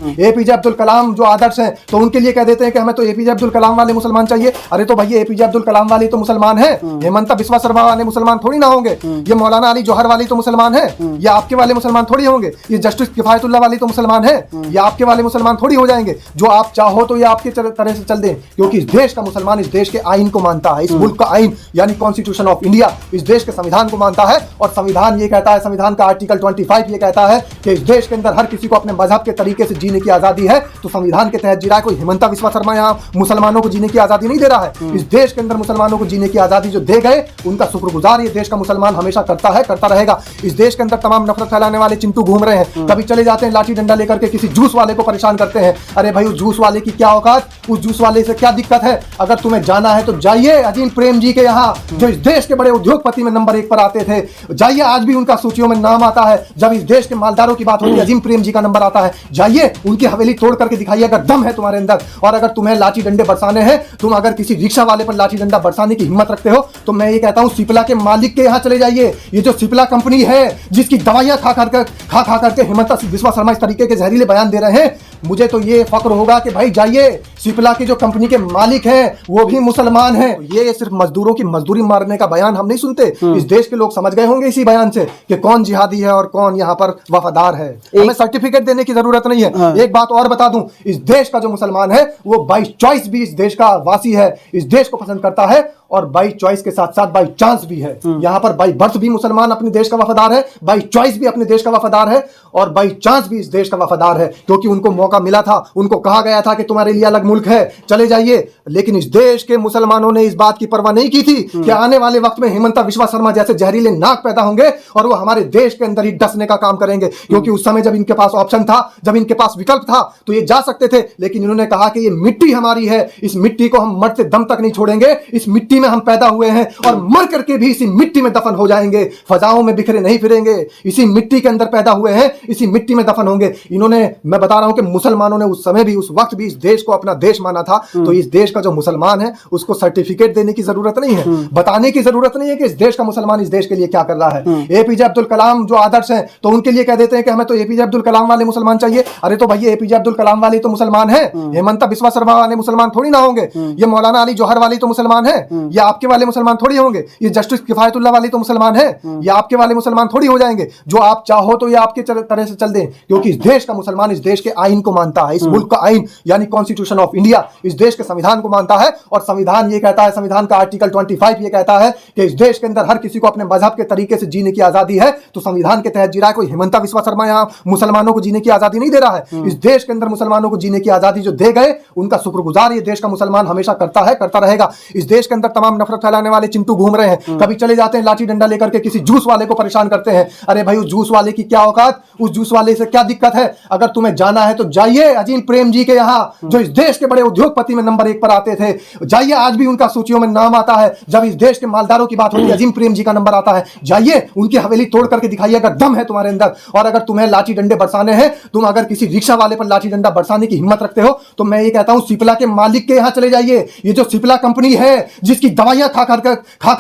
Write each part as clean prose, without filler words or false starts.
APJ Abdul Kalam जो आदर्श हैं तो उनके लिए कह देते हैं कि हमें तो एपीजे अब्दुल कलाम वाले मुसलमान चाहिए। अरे तो भैया एपीजे अब्दुल कलाम वाले तो मुसलमान है, हेमंत बिस्वा शर्मा वाले मुसलमान थोड़ी ना होंगे, ये मौलाना अली जौहर वाले तो मुसलमान है, ये आपके वाले मुसलमान थोड़ी होंगे, ये जस्टिस किफायतुल्लाह वाले तो मुसलमान है, ये आपके वाले मुसलमान थोड़ी हो जाएंगे। जो आप चाहो तो ये आपके तरह से चल दें, क्योंकि इस देश का मुसलमान इस देश के आइन को मानता है, इस मुल्क का आइन यानी कॉन्स्टिट्यूशन ऑफ इंडिया इस देश के संविधान को मानता है। और संविधान ये कहता है, संविधान का आर्टिकल 25 ये कहता है कि इस देश के अंदर हर किसी को अपने मजहब के तरीके से जीने की आजादी है। तो संविधान के तहत जी रहा है, कोई हेमंत बिस्वा शर्मा यहाँ मुसलमानों को जीने की आजादी नहीं दे रहा है। इस देश के अंदर मुसलमानों को जीने की आजादी जो दे गए उनका शुक्रगुजार ये देश का मुसलमान हमेशा करता है, करता रहेगा। इस देश के अंदर तमाम नफरत फैलाने वाले चिंटू घूम रहे हैं, कभी चले जाते हैं लाठी डंडा लेकर के किसी जूस वाले को परेशान करते हैं। अरे भाई उस जूस वाले की क्या औकात, उस जूस वाले से क्या दिक्कत है? अगर तुम्हें जाना है तो जाइए अजीम प्रेम जी के यहाँ, जो इस देश के बड़े उद्योगपति में नंबर 1 पर आते थे। जाइए, आज भी उनका सूचियों में नाम आता है। जब इस देश के मालदारों की बात होती है अजीम प्रेम जी का नंबर आता है। जाइए उनकी हवेली तोड़ करके दिखाइए अगर दम है तुम्हारे अंदर। और अगर तुम्हें लाठी डंडे बरसाने हैं, तुम अगर किसी रिक्शा वाले पर लाठी डंडा बरसाने की हिम्मत रखते हो तो मैं ये कहता हूं सिप्ला के मालिक के यहाँ चले जाइए। ये जो सिप्ला कंपनी है जिसकी दवाइयां खा करके हेमंत बिस्वा शर्मा इस तरीके के जहरीले बयान दे रहे हैं, मुझे तो ये फक्र होगा कि भाई जाइए, सिप्ला की जो कंपनी के मालिक हैं वो भी मुसलमान हैं। ये सिर्फ मजदूरों की मजदूरी मारने का बयान हम नहीं सुनते, इस देश के लोग समझ गए होंगे इसी बयान से कि कौन जिहादी है और कौन यहाँ पर वफादार है। हमें सर्टिफिकेट देने की जरूरत नहीं है। एक बात और बता दूं, इस देश का जो मुसलमान है वो बाई चॉइस भी इस देश का वासी है, इस देश को पसंद करता है और बाई चॉइस के साथ साथ बाई चांस भी है। यहाँ पर बाई बर्थ भी मुसलमान अपने देश का वफादार है, बाई चॉइस भी अपने देश का वफादार है और बाई चांस भी इस देश का वफादार है, क्योंकि उनको मौका मिला था, उनको कहा गया था कि तुम्हारे लिए अलग मुल्क है, चले जाइए। लेकिन इस देश के मुसलमानों ने इस बात की परवाह नहीं की थी कि आने वाले वक्त में हेमंत बिस्वा शर्मा जैसे जहरीले नाक पैदा होंगे और वो हमारे देश के अंदर ही डसने का काम करेंगे। क्योंकि उस समय जब इनके पास ऑप्शन था, जब इनके पास विकल्प था तो ये जा सकते थे, लेकिन इन्होंने कहा कि ये मिट्टी हमारी है, इस मिट्टी को हम मरते दम तक नहीं छोड़ेंगे, इस मिट्टी में हम पैदा हुए हैं और मर करके भी इसी मिट्टी में दफन हो जाएंगे, फजाओं में बिखरे नहीं फिरेंगे, इसी मिट्टी के अंदर पैदा हुए हैं, इसी मिट्टी में दफन होंगे। इन्होंने, मैं बता रहा हूं कि मुसलमानों ने उस समय भी, उस वक्त भी इस देश को अपना देश माना था। तो इस देश का जो मुसलमान है उसको सर्टिफिकेट देने की जरूरत नहीं है, बताने की जरूरत नहीं है कि इस देश का मुसलमान इस देश के लिए क्या कर रहा है। एपीजे अब्दुल कलाम जो आदर्श हैं तो उनके लिए कह देते हैं कि हमें तो एपीजे अब्दुल कलाम वाले मुसलमान चाहिए। अरे तो भैया एपीजे अब्दुल कलाम वाले तो मुसलमान है, हेमंत बिस्वा शर्मा वाले मुसलमान थोड़ी ना होंगे, ये मौलाना अली जौहर वाले तो मुसलमान है, ये आपके वाले मुसलमान थोड़ी होंगे, ये जस्टिस किफायतुल्लाह वाले तो मुसलमान है, ये आपके वाले मुसलमान थोड़ी हो जाएंगे। जो आप चाहो तो ये आपके तरह से चल दें, क्योंकि इस देश का मुसलमान इस देश के आइन को मानता है, इस मुल्क का आइन यानी कॉन्स्टिट्यूशन ऑफ इंडिया इस देश के संविधान को मानता है। और संविधान ये कहता है, संविधान का आर्टिकल 25 ये कहता है कि इस देश के अंदर हर किसी को अपने मजहब के तरीके से जीने की आजादी है। तो संविधान के तहत जी रहा है, कोई हेमंत बिस्वा शर्मा यहाँ मुसलमानों को जीने की आजादी नहीं दे रहा है। इस देश के अंदर मुसलमानों को जीने की आजादी जो दे गए उनका शुक्रगुजार ये देश का मुसलमान हमेशा करता है, करता रहेगा। इस देश के अंदर तमाम नफरत फैलाने वाले चिंटू घूम रहे हैं, कभी चले जाते हैं लाठी डंडा लेकर के किसी जूस वाले को परेशान करते हैं। अरे भाई उस जूस वाले की क्या औकात, उस जूस वाले से क्या दिक्कत है? अगर तुम्हें जाना है तो जाइए अजीम प्रेम जी के यहाँ, जो इस देश के बड़े उद्योगपति में नंबर 1 पर आते थे। जाइए, आज भी उनका सूचियों में नाम आता है। जब इस देश के मालदारों की बात होती है अजीम प्रेम जी का नंबर आता है। जाइए उनकी हवेली तोड़ करके दिखाइए अगर दम है तुम्हारे अंदर। और अगर तुम्हें लाठी डंडे बरसाने हैं, तुम अगर किसी रिक्शा वाले पर लाठी डंडा बरसाने की हिम्मत रखते हो तो मैं ये कहता हूं सिप्ला के मालिक के यहाँ चले जाइए। ये जो सिप्ला कंपनी है जिसकी दवाइयां खा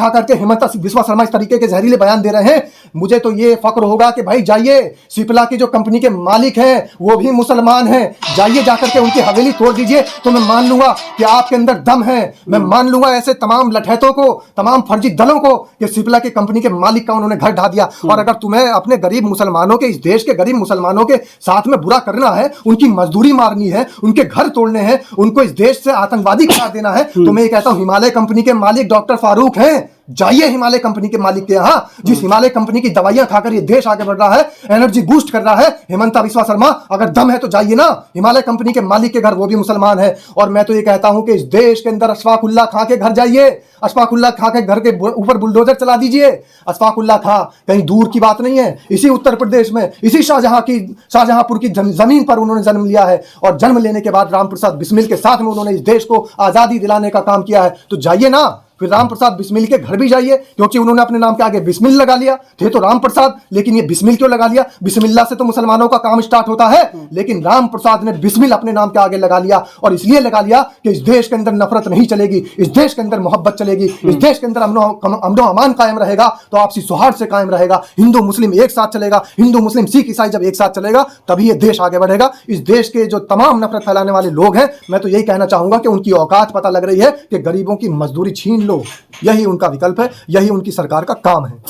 करके हेमंत बिस्वा शर्मा इस तरीके के जहरीले बयान दे रहे हैं, मुझे तो ये फक्र होगा कि भाई जाइए, सिप्ला की जो कंपनी के मालिक हैं वो भी मुसलमान हैं। जाइए, जाकर के उनकी हवेली तोड़ दीजिए तो मैं मान लूंगा कि आपके अंदर दम है। मैं मान लूंगा ऐसे तमाम लठैतों को, तमाम फर्जी दलों को कि सिप्ला की कंपनी के मालिक का उन्होंने घर ढा दिया। और अगर तुम्हें अपने गरीब मुसलमानों के, इस देश के गरीब मुसलमानों के साथ में बुरा करना है, उनकी मजदूरी मारनी है, उनके घर तोड़ने हैं, उनको इस देश से आतंकवादी करार देना है, तो मैं ये कहता हूं हिमालय कंपनी के मालिक डॉक्टर फारूक हैं। जाइए हिमालय कंपनी के मालिक के यहाँ, जिस हिमालय कंपनी की दवाइयां खाकर ये देश आगे बढ़ रहा है, एनर्जी बूस्ट कर रहा है हेमंत बिस्वा शर्मा। अगर दम है तो जाइए ना हिमालय कंपनी के मालिक के घर, वो भी मुसलमान है। और मैं तो ये कहता हूं कि इस देश के अंदर अशफाक उल्लाह खां के घर जाइए, अशफाक उल्लाह खां के घर के ऊपर बुलडोजर चला दीजिए। अशफाक उल्लाह खां कहीं दूर की बात नहीं है, इसी उत्तर प्रदेश में, इसी शाहजहांपुर की जमीन पर उन्होंने जन्म लिया है। और जन्म लेने के बाद राम प्रसाद बिस्मिल के साथ में उन्होंने इस देश को आजादी दिलाने का काम किया है। तो जाइए ना, फिर राम प्रसाद बिस्मिल के घर भी जाइए, क्योंकि उन्होंने अपने नाम के आगे बिस्मिल लगा लिया। थे तो राम प्रसाद, लेकिन ये बिस्मिल क्यों लगा लिया? बिस्मिल्लाह से तो मुसलमानों का काम स्टार्ट होता है, लेकिन राम प्रसाद ने बिस्मिल अपने नाम के आगे लगा लिया। और इसलिए लगा लिया कि इस देश के अंदर नफरत नहीं चलेगी, इस देश के अंदर मोहब्बत चलेगी, इस देश के अंदर अमनो अमान कायम रहेगा, तो आपसी सौहार्द से कायम रहेगा। हिंदू मुस्लिम एक साथ चलेगा, हिंदू मुस्लिम सिख ईसाई जब एक साथ चलेगा तभी ये देश आगे बढ़ेगा। इस देश के जो तमाम नफरत फैलाने वाले लोग हैं, मैं तो यही कहना चाहूंगा कि उनकी औकात पता लग रही है कि गरीबों की मजदूरी छीन लो, यही उनका विकल्प है, यही उनकी सरकार का काम है।